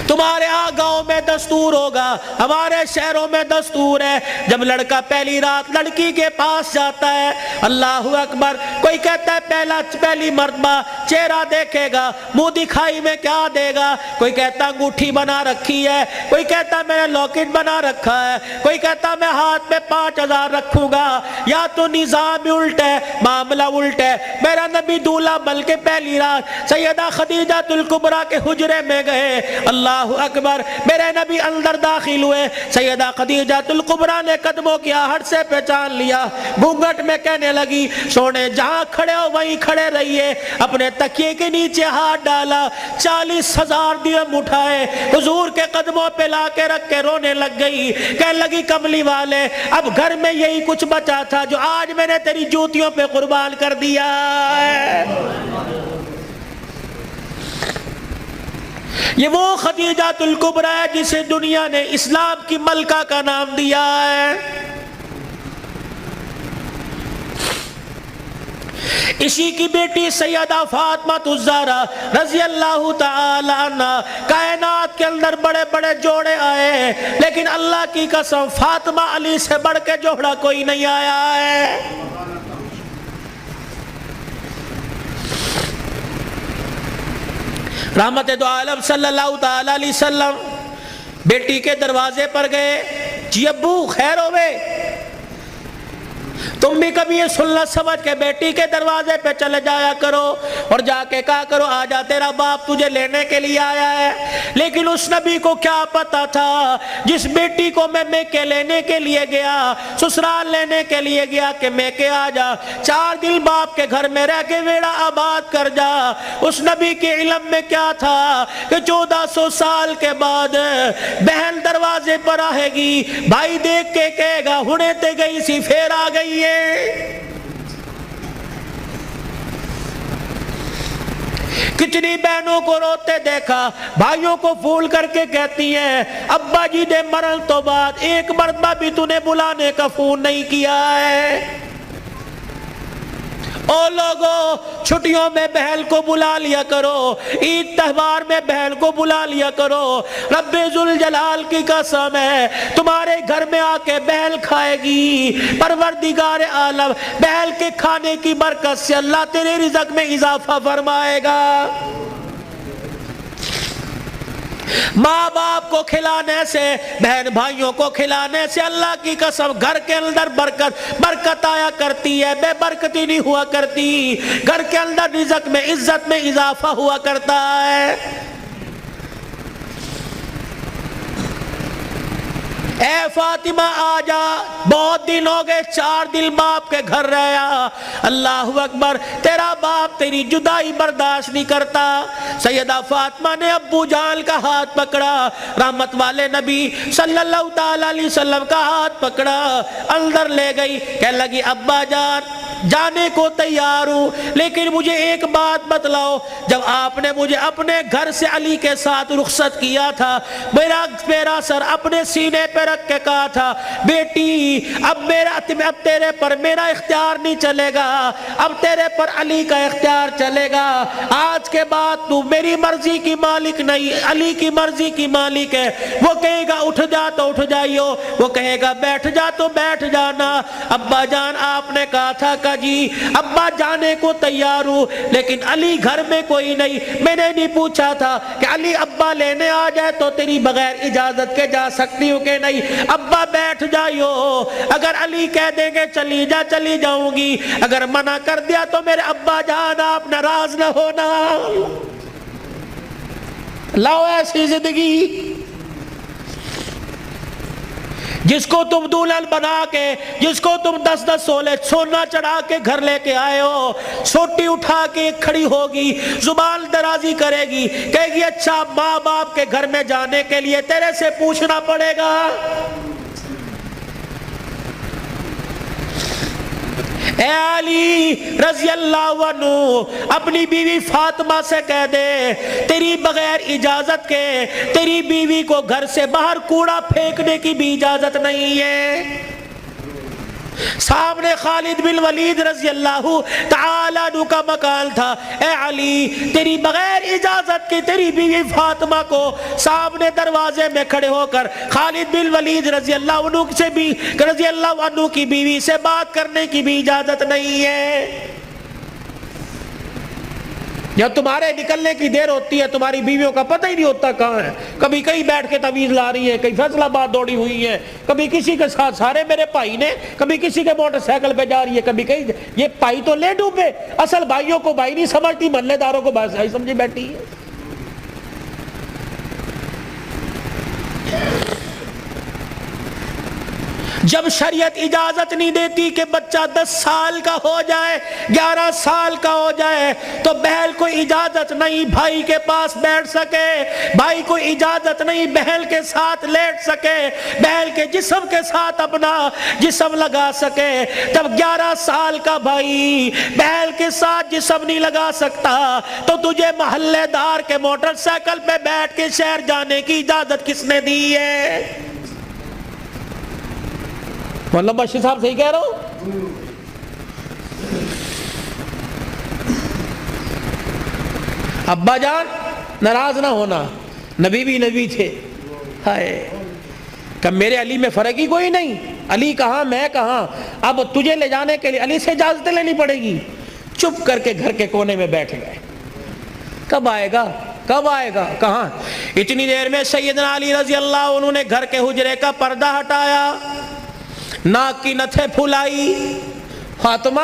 تمہارے ہاں گاؤں میں دستور ہوگا، ہمارے شہروں میں دستور ہے، جب لڑکا پہلی رات لڑکی کے پاس جاتا ہے، اللہ اکبر، کوئی کہتا ہے پہلی مرتبہ چہرہ دیکھے گا، منہ دکھائی میں کیا دے گا، کوئی کہتا انگوٹھی بنا رکھی ہے، کوئی کہتا میں نے لاکٹ بنا رکھا ہے، کوئی کہتا میں ہاتھ میں 5000 رکھوں گا، یا تو نظام الٹ ہے، معاملہ الٹ ہے۔ میرا نبی دولہا بن کے پہلی رات سیدہ خدیجہ الکبریٰ کے حجرے میں گئے، اللہ اکبر، میرے نبی اندر داخل ہوئے، سیدہ خدیجہ الکبریٰ نے قدموں کی آہٹ سے پہچان لیا، گھونگھٹ میں کہنے لگی سونے جہاں کھڑے ہو وہیں کھڑے رہیے، اپنے تکیے کے نیچے ہاتھ ڈالا، 40,000 درہم اٹھائے، حضور کے قدموں پہ لا کے رکھ کے رونے لگ گئی، کہنے لگی کملی والے اب گھر میں یہی کچھ بچا تھا جو آج میں نے تیری جوتیوں پہ قربان کر دیا ہے۔ یہ وہ خدیجہ الکبریٰ ہے جسے دنیا نے اسلام کی ملکہ کا نام دیا ہے۔ اسی کی بیٹی سیدہ فاطمہ الزہرا رضی اللہ تعالی عنہ، کائنات کے اندر بڑے بڑے جوڑے آئے لیکن اللہ کی قسم فاطمہ علی سے بڑھ کے جوڑا کوئی نہیں آیا ہے۔ رحمت دو عالم صلی اللہ تعالی علیہ وسلم بیٹی کے دروازے پر گئے، جی ابو خیر ہوئے، تم بھی کبھی یہ سننا سمجھ کے بیٹی کے دروازے پہ چلے جایا کرو اور جا کے کہا کرو آجا تیرا باپ تجھے لینے کے لیے آیا ہے۔ لیکن اس نبی کو کیا پتا تھا جس بیٹی کو میں میکے لینے کے لیے گیا، سسرال لینے کے لیے گیا کہ میکے آجا، 4 دن باپ کے گھر میں رہ کے ویڑا آباد کر جا، اس نبی کے علم میں کیا تھا کہ 1400 سال کے بعد بہن دروازے پر آئے گی، بھائی دیکھ کے کہے گا ہنے تے گئی سی پھر آ گئی ہے۔ کتنی بہنوں کو روتے دیکھا، بھائیوں کو پھول کر کے کہتی ہیں ابا جی دے مرن تو بعد ایک مرتبہ بھی تو نے بلانے کا فون نہیں کیا ہے۔ او لوگوں چھٹیوں میں بہن کو بلا لیا کرو، عید تہوار میں بہن کو بلا لیا کرو، رب ذوالجلال کی قسم ہے تمہارے گھر میں آ کے بہن کھائے گی، پروردگار عالم بہن کے کھانے کی برکت سے اللہ تیرے رزق میں اضافہ فرمائے گا۔ ماں باپ کو کھلانے سے، بہن بھائیوں کو کھلانے سے اللہ کی قسم گھر کے اندر برکت آیا کرتی ہے، بے برکتی نہیں ہوا کرتی، گھر کے اندر رزق میں عزت میں اضافہ ہوا کرتا ہے۔ اے فاطمہ آجا، بہت دن ہو گئے، 4 دن باپ کے گھر رہا، اللہ اکبر، تیرا باپ تیری جدائی برداشت نہیں کرتا۔ سیدہ فاطمہ نے ابو جان کا ہاتھ پکڑا، رحمت والے نبی صلی اللہ علیہ وسلم کا ہاتھ پکڑا، اندر لے گئی، کہنے لگی ابا جان جانے کو تیار ہوں لیکن مجھے ایک بات بتلاؤ، جب آپ نے مجھے اپنے گھر سے علی کے ساتھ رخصت کیا تھا، میرا سر اپنے سینے پہ رکھ کے کہا تھا بیٹی اب تیرے پر میرا اختیار نہیں چلے گا، اب تیرے پر علی کا اختیار چلے گا، آج کے بعد تو میری مرضی کی مالک نہیں، علی کی مرضی کی مالک ہے، وہ کہے گا اٹھ جا تو اٹھ جائیو، وہ کہے گا بیٹھ جا تو بیٹھ جانا۔ ابا جان آپ نے کہا تھا کہ جی ابا جانے کو تیار ہوں لیکن علی گھر میں کوئی نہیں، میں نے نہیں پوچھا تھا کہ علی ابا لینے آ جائے تو تیری بغیر اجازت کے جا سکتی ہوں کہ نہیں، ابا بیٹھ جائیو، اگر علی کہہ دیں گے چلی جا چلی جاؤں گی، اگر منع کر دیا تو میرے ابا جان آپ ناراض نہ ہونا۔ لاؤ ایسی زندگی جس کو تم دلہن بنا کے، جس کو تم 10 سولے سونا چڑھا کے گھر لے کے آئے ہو، سوٹی اٹھا کے کھڑی ہوگی، زبان درازی کرے گی، کہے گی اچھا ماں باپ کے گھر میں جانے کے لیے تیرے سے پوچھنا پڑے گا۔ اے علی رضی اللہ عنہ اپنی بیوی فاطمہ سے کہہ دے تیری بغیر اجازت کے تیری بیوی کو گھر سے باہر کوڑا پھینکنے کی بھی اجازت نہیں ہے۔ سامنے خالد بن ولید رضی اللہ تعالیٰ عنہ کا مکان تھا. اے علی تیری بغیر اجازت کے تیری بیوی فاطمہ کو سامنے دروازے میں کھڑے ہو کر خالد بن ولید رضی اللہ عنہ کی بیوی سے بات کرنے کی بھی اجازت نہیں ہے. جب تمہارے نکلنے کی دیر ہوتی ہے تمہاری بیویوں کا پتہ ہی نہیں ہوتا کہاں ہے. کبھی کہیں بیٹھ کے تعویذ لا رہی ہے, کہیں فیصل آباد دوڑی ہوئی ہے, کبھی کسی کے ساتھ سارے میرے بھائی نے, کبھی کسی کے موٹر سائیکل پہ جا رہی ہے, کبھی کہیں. یہ بھائی تو لے ڈوبے, اصل بھائیوں کو بھائی نہیں سمجھتی, محلے داروں کو بھائی سمجھی بیٹھی ہے. جب شریعت اجازت نہیں دیتی کہ بچہ 10 سال کا ہو جائے, 11 سال کا ہو جائے, تو بہن کو اجازت نہیں بھائی کے پاس بیٹھ سکے, بھائی کو اجازت نہیں بہن کے ساتھ لیٹ سکے, بہن کے جسم کے ساتھ اپنا جسم لگا سکے. جب 11 سال کا بھائی بہن کے ساتھ جسم نہیں لگا سکتا تو تجھے محلے دار کے موٹر سائیکل پہ بیٹھ کے شہر جانے کی اجازت کس نے دی ہے؟ مولانا بشیر صاحب صحیح کہہ رہا ہوں؟ ابا جان ناراض نہ ہونا, نبی بھی نبی تھے. ہائے کہ میرے علی میں فرق ہی کوئی نہیں, علی کہاں میں کہاں, اب تجھے لے جانے کے لیے علی سے اجازت لینی پڑے گی. چپ کر کے گھر کے کونے میں بیٹھ گئے. کب آئے گا, کب آئے گا, کہاں. اتنی دیر میں سیدنا علی رضی اللہ عنہ نے گھر کے حجرے کا پردہ ہٹایا, ناک کی نتھے پھلائی. فاطمہ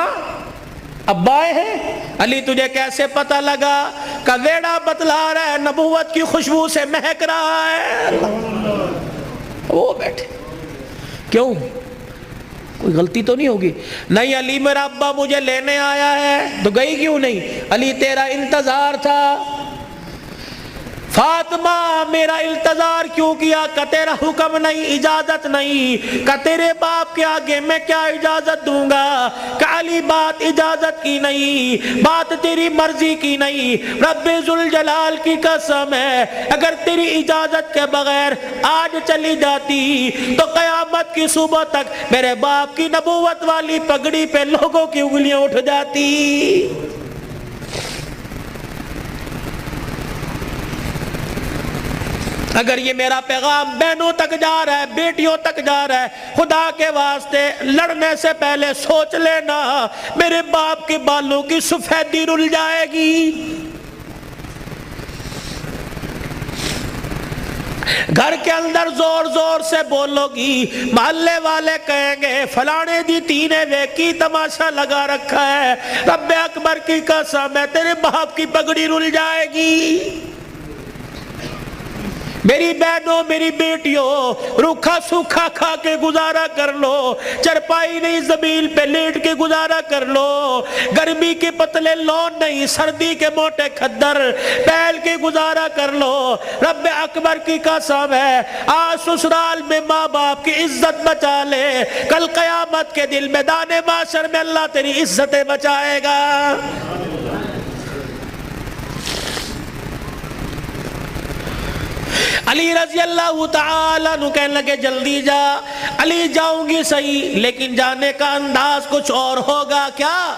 ابا آئے ہیں. علی تجھے کیسے پتہ لگا؟ کہ ویڑا بتلا رہا ہے, نبوت کی خوشبو سے مہک رہا ہے. وہ بیٹھے. کیوں, کوئی غلطی تو نہیں ہوگی؟ نہیں علی میرا ابا مجھے لینے آیا ہے. تو گئی کیوں نہیں؟ علی تیرا انتظار تھا. فاطمہ میرا انتظار کیوں کیا؟ کہ تیرا حکم نہیں, اجازت نہیں. کہ تیرے باپ کے آگے میں کیا اجازت دوں گا؟ کہ علی بات اجازت کی نہیں, بات تیری مرضی کی نہیں. رب ذوالجلال کی قسم ہے اگر تیری اجازت کے بغیر آج چلی جاتی تو قیامت کی صبح تک میرے باپ کی نبوت والی پگڑی پہ لوگوں کی انگلیاں اٹھ جاتی. اگر یہ میرا پیغام بہنوں تک جا رہا ہے, بیٹیوں تک جا رہا ہے, خدا کے واسطے لڑنے سے پہلے سوچ لینا میرے باپ کے بالوں کی سفیدی رل جائے گی. گھر کے اندر زور زور سے بولو گی, محلے والے کہیں گے فلانے دی تینے ویکی تماشا لگا رکھا ہے. رب اکبر کی قسم ہے تیرے باپ کی پگڑی رل جائے گی. میری بہنوں میری بیٹیوں روکھا سوکھا کھا کے گزارا کر لو, چرپائی نہیں زمین پہ لیٹ کے گزارا کر لو, گرمی کے پتلے لون نہیں سردی کے موٹے کھدر پہل کے گزارا کر لو. رب اکبر کی قسم ہے آج سسرال میں ماں باپ کی عزت بچا لے, کل قیامت کے دل میدان محشر میں اللہ تیری عزتیں بچائے گا. علی رضی اللہ تعالیٰ عنہ کہنے لگے جلدی جا. علی جاؤں گی صحیح لیکن جانے کا انداز کچھ اور ہوگا. کیا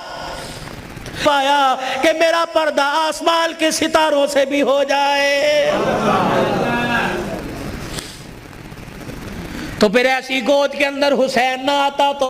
پایا کہ میرا پردہ آسمان کے ستاروں سے بھی ہو جائے. تو پھر ایسی گود کے اندر حسین نہ آتا تو